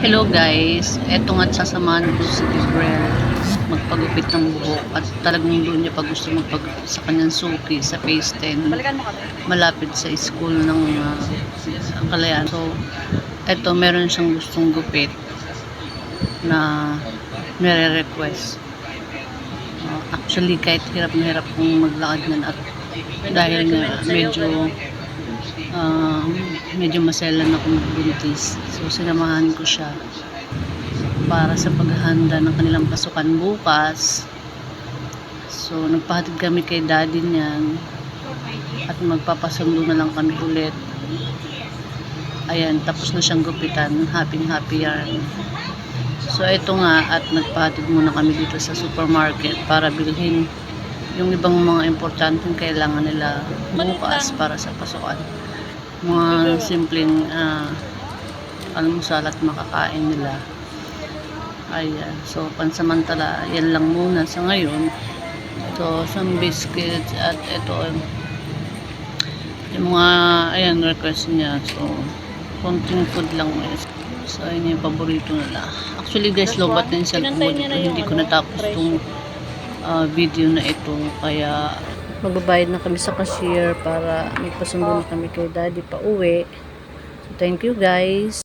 Hello guys, eto nga't sasamahan ko si Gabriel magpagupit ng buhok at talagang doon niya pa gusto magpagupit sa kanyang suki sa Phase 10 malapit sa school ng Kalayaan. So eto, meron siyang gustong gupit na nire-request. Actually kahit hirap na hirap kong maglakad na at dahil nga medyo maselan ako magbuntis. So sinamahan ko siya para sa paghahanda ng kanilang pasukan bukas. So nagpahatid kami kay daddy niyan at magpapasundo na lang kami ulit. Ayan, tapos na siyang gupitan. Happy yarn. So ito nga, at nagpahatid muna kami dito sa supermarket para bilhin yung ibang mga importanteng kailangan nila bukas para sa pasukan. Mga simpleng almusal at makakain nila. Ayan, so pansamantala yan lang muna sa ngayon. So some biscuits at ito yung mga ayan request niya. So konting food lang guys. So ayun yung paborito nila. Actually guys, lobat na yung cellphone ko dito. Hindi ko natapos itong video na ito, kaya magbabayad na kami sa cashier para magpasundo na kami kay daddy pa uwi. So thank you guys.